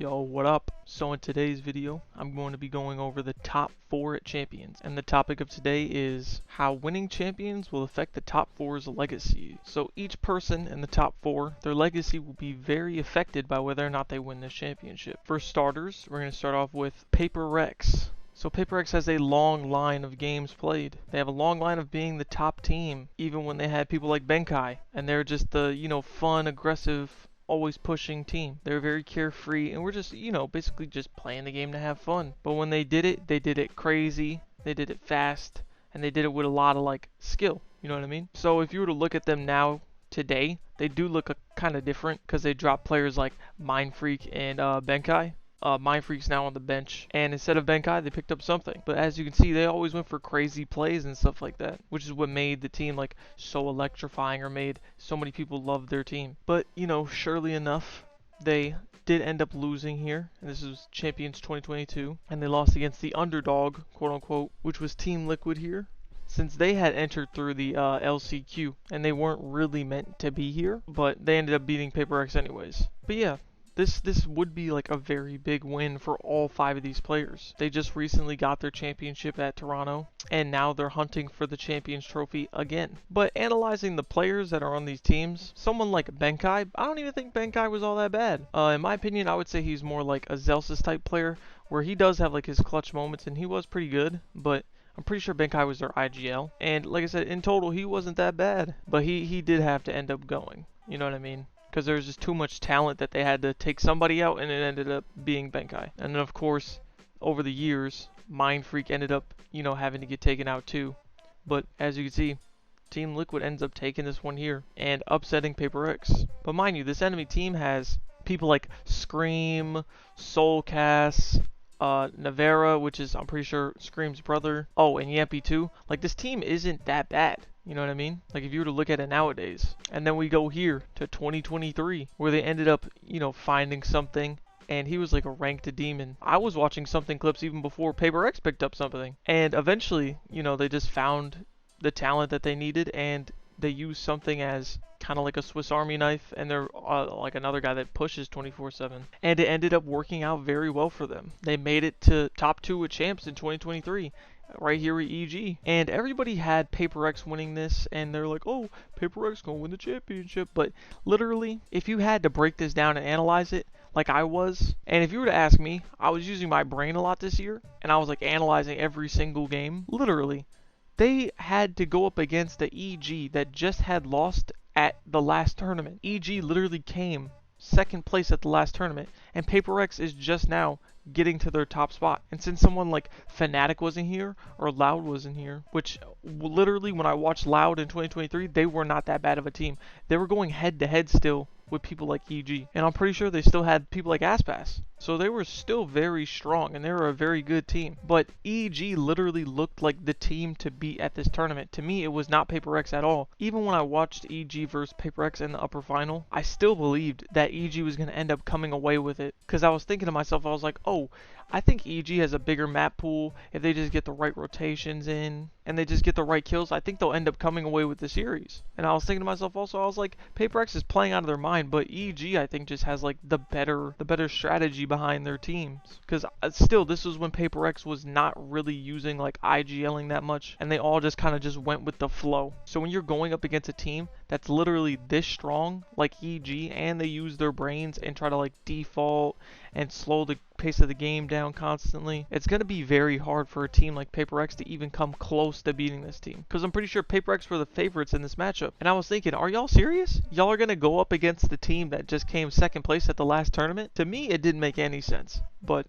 Yo, what up? So in today's video, I'm going to be going over the top 4 champions. And the topic of today is how winning champions will affect the top 4's legacy. So each person in the top 4, their legacy will be very affected by whether or not they win this championship. For starters, we're going to start off with Paper Rex. So Paper Rex has a long line of games played. They have a long line of being the top team, even when they had people like Benkai. And they're just the, fun, aggressive, always pushing team. They're very carefree, and we're just, basically just playing the game to have fun. But when they did it crazy, they did it fast, and they did it with a lot of skill. You know what I mean? So if you were to look at them now, today, they do look kind of different because they dropped players like Mind Freak and Benkai. Mind Freak's now on the bench, and instead of Benkai, they picked up something. But as you can see, they always went for crazy plays and stuff like that, which is what made the team so electrifying, or made so many people love their team. But surely enough, they did end up losing here, and this is Champions 2022, and they lost against the underdog, quote unquote, which was Team Liquid here, since they had entered through the LCQ, and they weren't really meant to be here, but they ended up beating Paper X anyways. But yeah. This would be a very big win for all 5 of these players. They just recently got their championship at Toronto, and now they're hunting for the Champions Trophy again. But analyzing the players that are on these teams, someone like Benkai, I don't even think Benkai was all that bad. In my opinion, I would say he's more like a Zelsis type player, where he does have his clutch moments, and he was pretty good, but I'm pretty sure Benkai was their IGL. And like I said, in total, he wasn't that bad, but he did have to end up going. You know what I mean? Because there was just too much talent that they had to take somebody out, and it ended up being Benkai. And then of course, over the years, Mind Freak ended up, having to get taken out too. But as you can see, Team Liquid ends up taking this one here and upsetting Paper X. But mind you, this enemy team has people like Scream, Soulcast, Navera, which is, I'm pretty sure, Scream's brother. Oh, and Yampy too. This team isn't that bad. You know what I mean? If you were to look at it nowadays. And then we go here to 2023, where they ended up, finding something. And he was a ranked demon. I was watching something clips even before Paper X picked up something. And eventually, they just found the talent that they needed, and they used something as kind of like a Swiss Army knife, and they're another guy that pushes 24/7. And it ended up working out very well for them. They made it to top 2 with champs in 2023. Right here with EG. And everybody had Paper X winning this, and they're like, oh, Paper X gonna win the championship. But literally, if you had to break this down and analyze it, like I was, and if you were to ask me, I was using my brain a lot this year, and I was analyzing every single game. Literally, they had to go up against the EG that just had lost at the last tournament. EG literally came second place at the last tournament, and Paper X is just now getting to their top spot. And since someone like Fnatic wasn't here, or Loud wasn't here, which literally when I watched Loud in 2023, they were not that bad of a team. They were going head to head still with people like EG, and I'm pretty sure they still had people like Aspas. So they were still very strong, and they were a very good team. But EG literally looked like the team to beat at this tournament. To me, it was not Paper X at all. Even when I watched EG versus Paper X in the upper final, I still believed that EG was going to end up coming away with it. Because I was thinking to myself, I was like, oh, I think EG has a bigger map pool. If they just get the right rotations in, and they just get the right kills, I think they'll end up coming away with the series. And I was thinking to myself also, I was like, Paper X is playing out of their mind, but EG I think just has the better strategy behind their teams. Because still, this was when Paper X was not really using IGLing that much, and they all just kind of just went with the flow. So when you're going up against a team that's literally this strong, like EG, and they use their brains and try to default and slow the pace of the game down constantly, it's going to be very hard for a team like Paper X to even come close to beating this team. Because I'm pretty sure Paper X were the favorites in this matchup. And I was thinking, are y'all serious? Y'all are going to go up against the team that just came second place at the last tournament? To me, it didn't make any sense. But,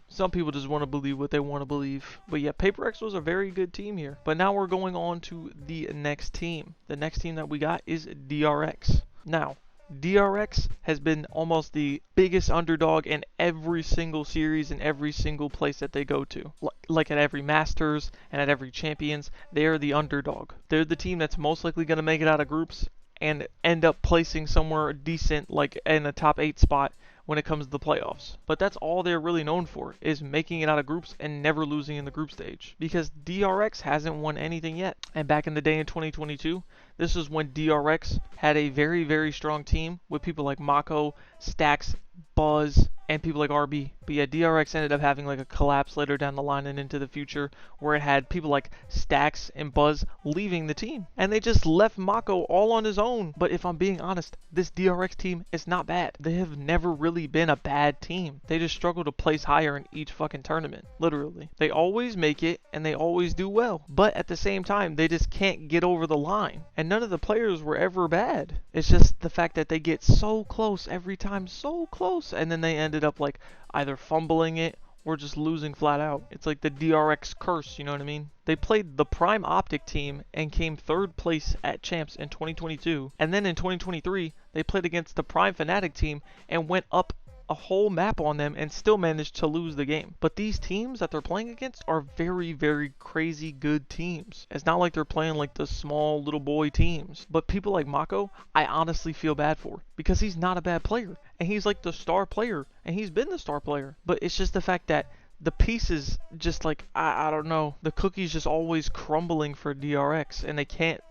some people just want to believe what they want to believe. But yeah, Paper X was a very good team here. But now we're going on to the next team. The next team that we got is DRX. Now, DRX has been almost the biggest underdog in every single series and every single place that they go to. Like at every Masters and at every Champions, they're the underdog. They're the team that's most likely going to make it out of groups and end up placing somewhere decent, in a top 8 spot when it comes to the playoffs. But that's all they're really known for, is making it out of groups and never losing in the group stage. Because DRX hasn't won anything yet. And back in the day in 2022, This is when DRX had a very, very strong team with people like mako, Stacks, Buzz, and people like RB. But yeah, DRX ended up having like a collapse later down the line and into the future where it had people like Stacks and Buzz leaving the team. And they just left Mako all on his own. But if I'm being honest, this DRX team is not bad. They have never really been a bad team. They just struggle to place higher in each fucking tournament. Literally. They always make it and they always do well. But at the same time, they just can't get over the line. And none of the players were ever bad. It's just the fact that they get so close every time, so close. And then they ended up like either fumbling it or just losing flat out. It's like the DRX curse, you know what I mean? They played the Prime Optic team and came 3rd place at Champs in 2022. And then in 2023, they played against the Prime Fnatic team and went up a whole map on them and still managed to lose the game. But these teams that they're playing against are very, very crazy good teams. It's not like they're playing like the small little boy teams. But people like Mako, I honestly feel bad for because he's not a bad player. And he's like the star player. And he's been the star player. But it's just the fact that the pieces just like, I don't know. The cookie's just always crumbling for DRX and they can't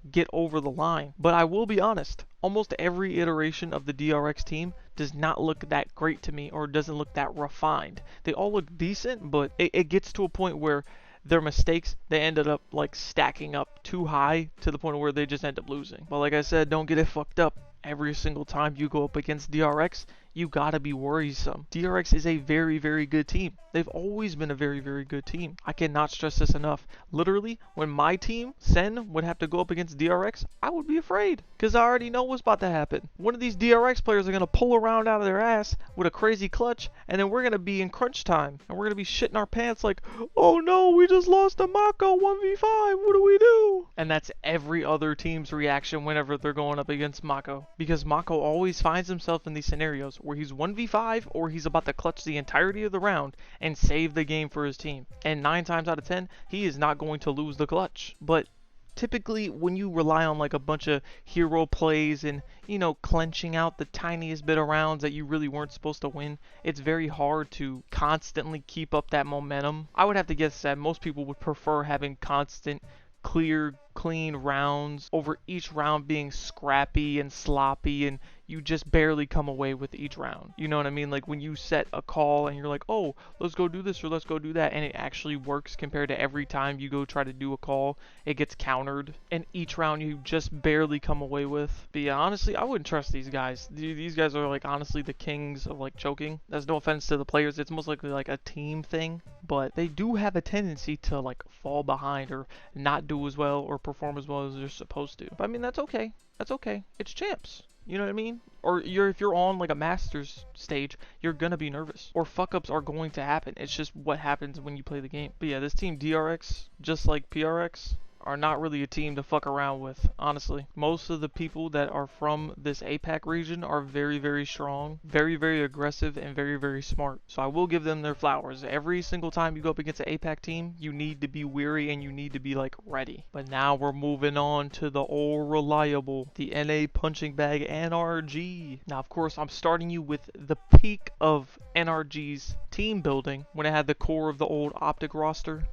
get over the line. But I will be honest, almost every iteration of the DRX team does not look that great to me or doesn't look that refined. They all look decent, but it gets to a point where their mistakes, they ended up like stacking up too high to the point where they just end up losing. But like I said, don't get it fucked up. Every single time you go up against DRX, you gotta be worrisome. DRX is a very, very good team. They've always been a very, very good team. I cannot stress this enough. Literally, when my team, Sen, would have to go up against DRX, I would be afraid. Because I already know what's about to happen. One of these DRX players are going to pull around out of their ass with a crazy clutch, and then we're going to be in crunch time. And we're going to be shitting our pants like, oh no, we just lost to Mako 1v5, what do we do? And that's every other team's reaction whenever they're going up against Mako. Because Mako always finds himself in these scenarios where he's 1v5 or he's about to clutch the entirety of the round and save the game for his team. And 9 times out of 10, he is not going to lose the clutch. But typically when you rely on like a bunch of hero plays and, you know, clenching out the tiniest bit of rounds that you really weren't supposed to win, it's very hard to constantly keep up that momentum. I would have to guess that most people would prefer having constant, clear, clean rounds over each round being scrappy and sloppy and you just barely come away with each round. You know what I mean? Like when you set a call and you're like, oh, let's go do this or let's go do that, and it actually works compared to every time you go try to do a call, it gets countered, and each round you just barely come away with. But yeah, honestly, I wouldn't trust these guys. These guys are like honestly the kings of like choking. That's no offense to the players. It's most likely like a team thing, but they do have a tendency to like fall behind or not do as well or perform as well as they're supposed to. But I mean, that's okay. That's okay. It's champs. You know what I mean? Or if you're on like a Masters stage, you're gonna be nervous. Or fuck ups are going to happen. It's just what happens when you play the game. But yeah, this team DRX, just like PRX, are not really a team to fuck around with, honestly. Most of the people that are from this APAC region are very, very strong, very, very aggressive, and very, very smart. So I will give them their flowers. Every single time you go up against an APAC team, you need to be weary and you need to be like ready. But now we're moving on to the old reliable, the NA punching bag NRG. Now, of course, I'm starting you with the peak of NRG's team building when it had the core of the old Optic roster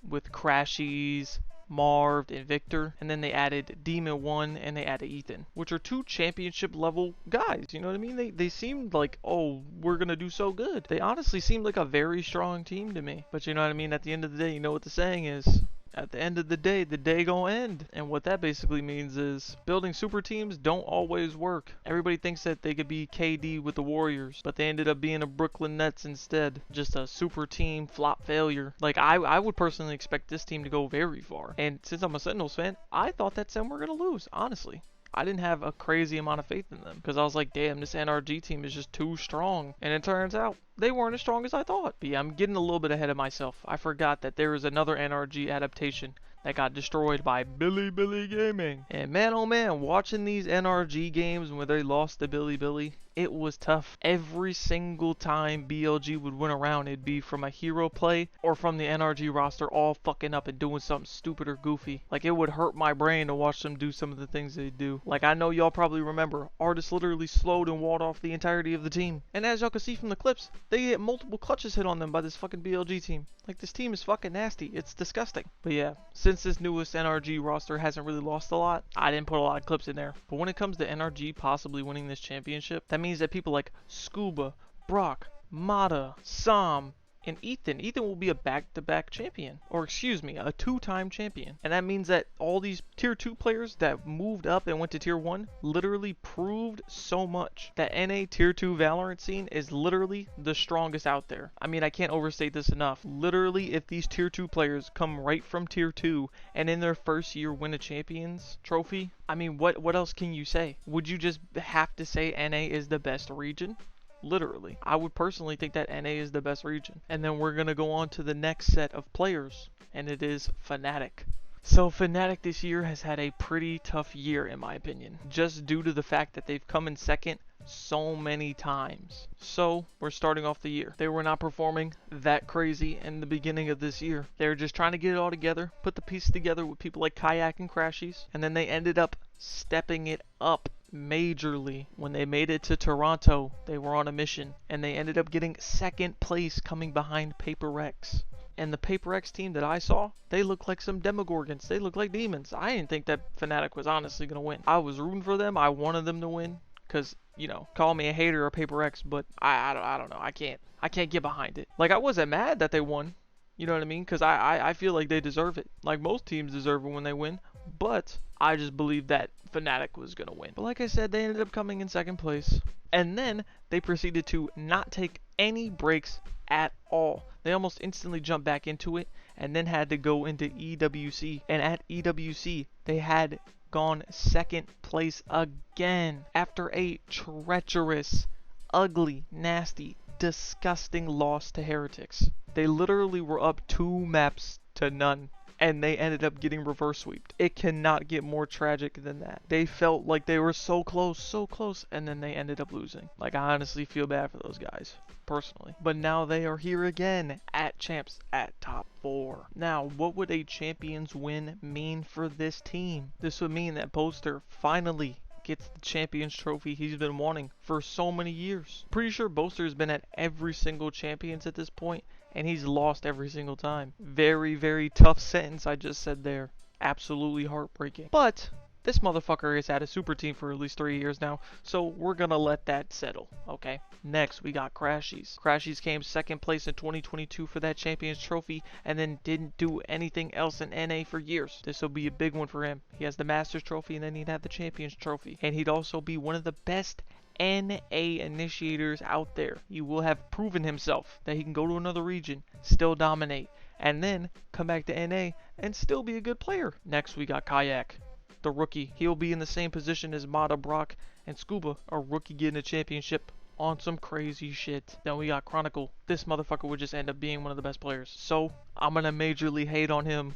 with Crashies, Marv, and Victor, and then they added Demon 1 and they added Ethan, which are 2 championship level guys. You know what I mean? They seemed like, oh, we're gonna do so good. They honestly seemed like a very strong team to me. But you know what I mean? At the end of the day, you know what the saying is. At the end of the day gonna end. And what that basically means is building super teams don't always work. Everybody thinks that they could be KD with the Warriors, but they ended up being a Brooklyn Nets instead. Just a super team flop failure. Like I would personally expect this team to go very far. And since I'm a Sentinels fan, I thought that Sen were gonna lose, honestly. I didn't have a crazy amount of faith in them because I was like, damn, this NRG team is just too strong. And it turns out they weren't as strong as I thought. But yeah, I'm getting a little bit ahead of myself. I forgot that there was another NRG adaptation that got destroyed by Billy Gaming. And man, oh man, watching these NRG games when they lost to Billy, it was tough. Every single time BLG would win a round, it'd be from a hero play or from the NRG roster all fucking up and doing something stupid or goofy. Like, it would hurt my brain to watch them do some of the things they do. Like, I know y'all probably remember, Artis literally slowed and walled off the entirety of the team. And as y'all can see from the clips, they get multiple clutches hit on them by this fucking BLG team. Like, this team is fucking nasty. It's disgusting. But yeah, since this newest NRG roster hasn't really lost a lot, I didn't put a lot of clips in there. But when it comes to NRG possibly winning this championship, that means that people like Scuba, Brock, Mata, Sam, and Ethan will be a back-to-back champion. Or excuse me, a two-time champion. And that means that all these tier 2 players that moved up and went to tier 1 literally proved so much. That NA tier 2 Valorant scene is literally the strongest out there. I mean, I can't overstate this enough. Literally, if these tier 2 players come right from tier 2 and in their first year win a champions trophy, I mean, what else can you say? Would you just have to say NA is the best region? Literally. I would personally think that NA is the best region. And then we're going to go on to the next set of players, and it is Fnatic. So Fnatic this year has had a pretty tough year in my opinion, just due to the fact that they've come in second so many times. So we're starting off the year. They were not performing that crazy in the beginning of this year. They were just trying to get it all together, put the pieces together with people like Kayak and Crashies, and then they ended up stepping it up majorly. When they made it to Toronto, they were on a mission, and they ended up getting second place coming behind Paper X. And the Paper X team that I saw, they look like some demogorgons. They look like demons. I didn't think that Fnatic was honestly going to win. I was rooting for them. I wanted them to win because, you know, call me a hater of Paper X, but I don't know. I can't get behind it. Like, I wasn't mad that they won. You know what I mean? Because I feel like they deserve it. Like, most teams deserve it when they win. But I just believed that Fnatic was going to win. But like I said, they ended up coming in second place. And then they proceeded to not take any breaks at all. They almost instantly jumped back into it and then had to go into EWC. And at EWC, they had gone second place again after a treacherous, ugly, nasty, disgusting loss to Heretics. They literally were up 2 maps to none. And they ended up getting reverse sweeped. It cannot get more tragic than that. They felt like they were so close, and then they ended up losing. Like, I honestly feel bad for those guys, personally. But now they are here again at Champs at top 4. Now, what would a Champions win mean for this team? This would mean that Boaster finally gets the Champions trophy he's been wanting for so many years. Pretty sure Boaster has been at every single Champions at this point, and he's lost every single time. Very, very tough sentence I just said there. Absolutely heartbreaking. But this motherfucker has had a super team for at least 3 years now, so we're gonna let that settle, okay? Next, we got Crashies. Crashies came second place in 2022 for that Champions trophy, and then didn't do anything else in NA for years. This will be a big one for him. He has the Masters trophy, and then he'd have the Champions trophy. And he'd also be one of the best NA initiators out there. He will have proven himself that he can go to another region, still dominate, and then come back to NA and still be a good player. Next, we got Kayak, the rookie. He'll be in the same position as Mata, Brock, and Scuba, a rookie getting a championship on some crazy shit. Then we got Chronicle. This motherfucker would just end up being one of the best players. So, I'm gonna majorly hate on him.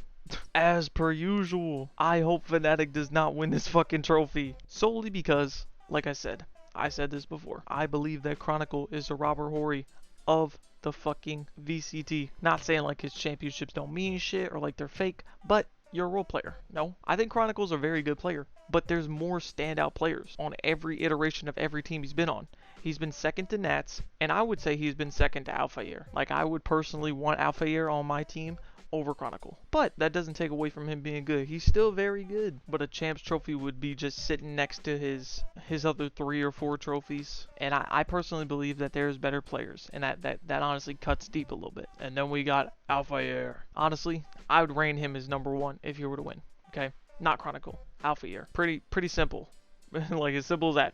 As per usual. I hope Fnatic does not win this fucking trophy. Solely because, like I said this before, I believe that Chronicle is the Robert Horry of the fucking VCT. Not saying like his championships don't mean shit or like they're fake, but you're a role player. No, I think Chronicle's a very good player, but there's more standout players on every iteration of every team he's been on. He's been second to Nats, and I would say he's been second to Alphair. Like, I would personally want Alphair on my team over Chronicle. But that doesn't take away from him being good. He's still very good. But a Champs trophy would be just sitting next to his other 3 or 4 trophies. And I personally believe that there's better players. And that honestly cuts deep a little bit. And then we got Alphair. Honestly, I would reign him as number 1 if he were to win. Okay? Not Chronicle. Alphair. Pretty simple. Like, as simple as that.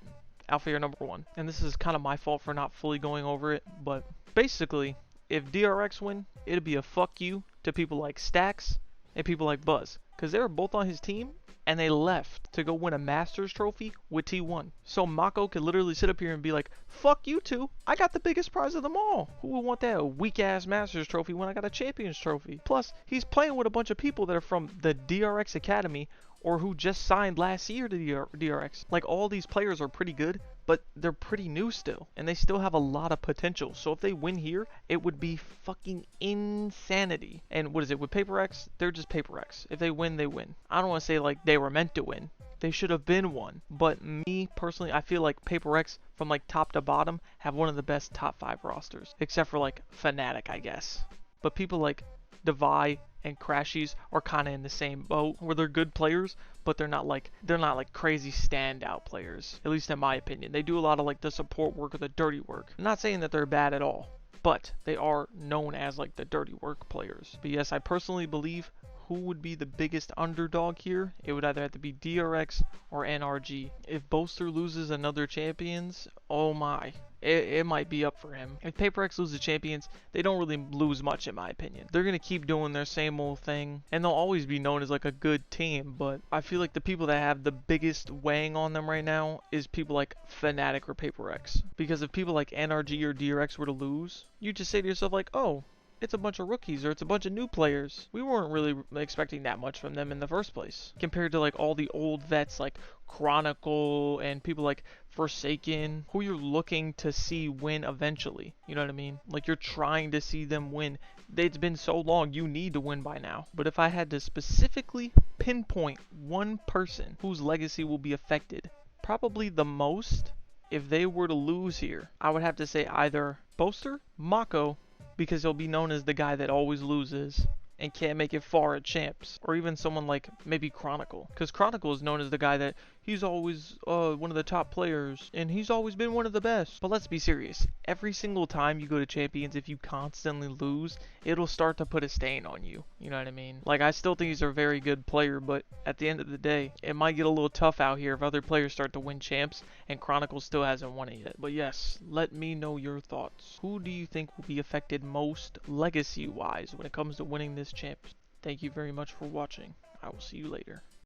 Alphair number 1. And this is kind of my fault for not fully going over it. But basically, if DRX win, it'd be a fuck you to people like Stacks and people like Buzz, because they were both on his team and they left to go win a Masters trophy with T1. So Mako could literally sit up here and be like, fuck you two, I got the biggest prize of them all. Who would want that weak ass Masters trophy when I got a Champions trophy? Plus, he's playing with a bunch of people that are from the DRX Academy or who just signed last year to DRX. Like, all these players are pretty good, but they're pretty new still, and they still have a lot of potential. So if they win here, it would be fucking insanity. And what is it with Paper X? They're just Paper X. If they win, they win. I don't want to say like they were meant to win. They should have been one. But me personally, I feel like Paper X from like top to bottom have one of the best top 5 rosters, except for like Fnatic, I guess. But people like Devi and Crashies are kind of in the same boat where they're good players, but they're not like crazy standout players, at least in my opinion. They do a lot of like the support work or the dirty work. I'm not saying that they're bad at all, but they are known as like the dirty work players. But yes, I personally believe who would be the biggest underdog here? It would either have to be DRX or NRG. If Boaster loses another Champions, oh my, it might be up for him. If Paper X loses Champions, they don't really lose much in my opinion. They're going to keep doing their same old thing, and they'll always be known as like a good team, but I feel like the people that have the biggest weighing on them right now is people like Fnatic or Paper X. Because if people like NRG or DRX were to lose, you just say to yourself like, oh, it's a bunch of rookies or it's a bunch of new players. We weren't really expecting that much from them in the first place. Compared to like all the old vets like Chronicle and people like Forsaken, who you're looking to see win eventually. You know what I mean? Like you're trying to see them win. It's been so long, you need to win by now. But if I had to specifically pinpoint one person whose legacy will be affected, probably the most, if they were to lose here, I would have to say either Boaster, Mako, because he'll be known as the guy that always loses and can't make it far at champs, or even someone like maybe Chronicle, because Chronicle is known as the guy that he's always one of the top players and he's always been one of the best. But let's be serious, every single time you go to Champions, if you constantly lose, it'll start to put a stain on you. You know what I mean? Like, I still think he's a very good player, but at the end of the day, it might get a little tough out here if other players start to win champs and Chronicle still hasn't won it yet. But yes, let me know your thoughts. Who do you think will be affected most legacy wise when it comes to winning this champ? Thank you very much for watching. I will see you later.